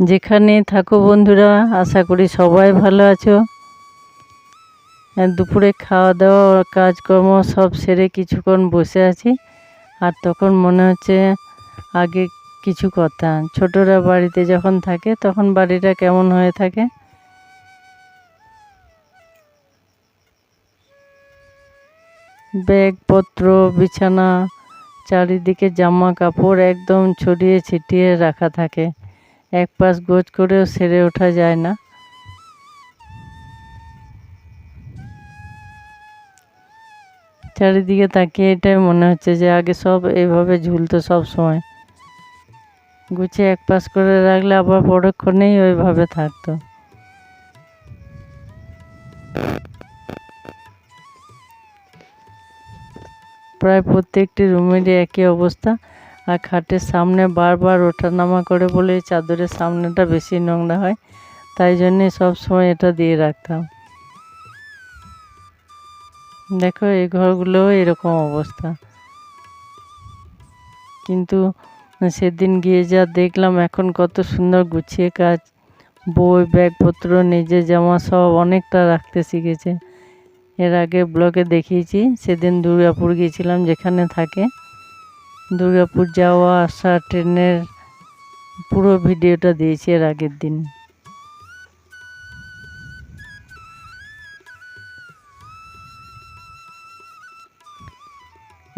যেখানে থাকো বন্ধুরা, আশা করি সবাই ভালো আছো। দুপুরে খাওয়া দাওয়া কাজকর্ম সব সেরে কিছুক্ষণ বসে আছি। আর তখন মনে হচ্ছে আগে কিছু কথা, ছোটরা বাড়িতে যখন থাকে তখন বাড়িটা কেমন হয়ে থাকে। ব্যাগপত্র, বিছানা, চারিদিকে জামা কাপড় একদম ছড়িয়ে ছিটিয়ে রাখা থাকে, এক পাশ গোছ করেও সেরে ওঠা যায় না। চারিদিকে তাকিয়ে এটাই মনে হচ্ছে যে আগে সব এইভাবে ঝুলতো, সব সময় গুছিয়ে এক পাশ করে রাখলে আবার পরক্ষণেই ওইভাবে থাকতো। প্রায় প্রত্যেকটি রুমেরই একই অবস্থা। আর খাটের সামনে বারবার ওঠানামা করে বলে চাদরের সামনেটা বেশি নোংরা হয়, তাই জন্যে সব সময় এটা দিয়ে রাখতাম। দেখো এই ঘরগুলোও এরকম অবস্থা, কিন্তু সেদিন গিয়ে যা দেখলাম এখন কত সুন্দর গুছিয়ে কাজ, বই ব্যাগপত্র নিজের জামা সব অনেকটা রাখতে শিখেছে। এর আগে ব্লগে দেখিয়েছি, সেদিন দুর্গাপুর গিয়েছিলাম যেখানে থাকে। দুর্গাপুর যাওয়া আসা ট্রেনের পুরো ভিডিওটা দিয়েছি এর আগের দিন।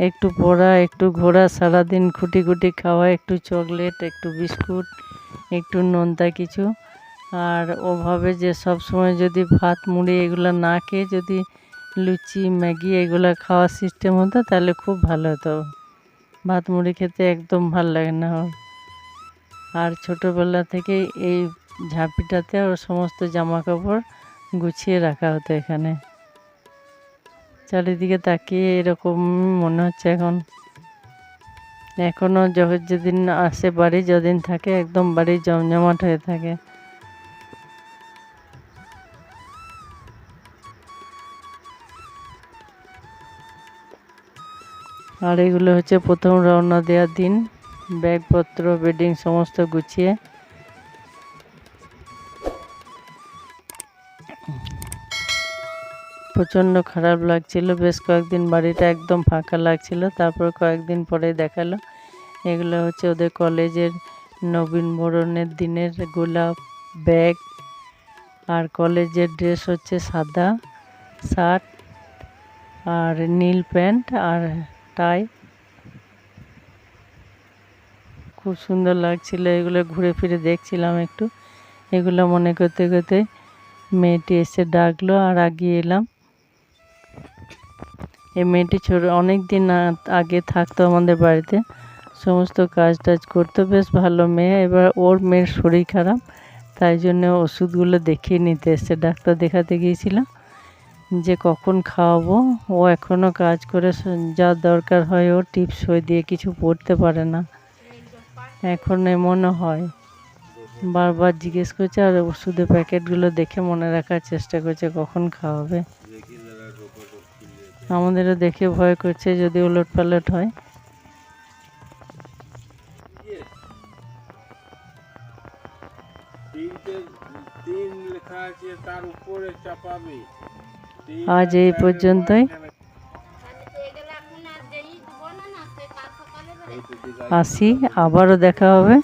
একটু পড়া, একটু ঘোরা, সারাদিন খুঁটি খুঁটি খাওয়া, একটু চকলেট, একটু বিস্কুট, একটু নোনতা কিছু। আর ওভাবে যে সব সময় যদি ভাত মুড়ি এগুলো না খেয়ে যদি লুচি ম্যাগি এগুলো খাওয়ার সিস্টেম হতো তাহলে খুব ভালো হতো। ভাত মুড়ি খেতে একদম ভাল লাগে না ওর। আর ছোটোবেলা থেকে এই ঝাঁপিটাতে ওর সমস্ত জামা কাপড় গুছিয়ে রাখা হতো এখানে। চারিদিকে তাকিয়ে এরকম মনে হচ্ছে এখনও যেদিন আসে বাড়ি, যদিন থাকে একদম বাড়ি জমজমাট হয়ে থাকে। আর এগুলো হচ্ছে প্রথম রওনা দেওয়ার দিন, ব্যাগপত্র বেডিং সমস্ত গুছিয়ে। প্রচণ্ড খারাপ লাগছিল, বেশ কয়েকদিন বাড়িটা একদম ফাঁকা লাগছিল। তারপর কয়েকদিন পরে দেখালো এগুলো হচ্ছে ওদের কলেজের নবীনবরণের দিনের গোলাপ ব্যাগ। আর কলেজের ড্রেস হচ্ছে সাদা শার্ট আর নীল প্যান্ট আর টাই। খুব সুন্দর লাগছিল, এগুলো ঘুরে ফিরে দেখছিলাম একটু। এগুলো মনে করতে করতে মেয়েটি এসে ডাকলো আর আগিয়ে এলাম। এই মেয়েটি অনেক দিন আগে থাকতো আমাদের বাড়িতে, সমস্ত কাজ টাজ করতো, বেশ ভালো মেয়ে। এবার ওর মেয়ের শরীর খারাপ, তাই জন্য ওষুধগুলো দেখিয়ে নিতে এসছে। ডাক্তার দেখাতে গিয়েছিলাম যে কখন খাওয়াবো। ও এখনও কাজ করে যা দরকার হয় ও টিপস হয়ে দিয়ে কিছু পড়তে পারে না। এখন এমনও হয়, বারবার জিজ্ঞেস করছে আর ওষুধের প্যাকেটগুলো দেখে মনে রাখার চেষ্টা করছে কখন খাওয়াবে। আমাদেরও দেখে ভয় করছে যদি ওলট পালট হয়। আজ এই পর্যন্তই, আসি, আবারও দেখা হবে।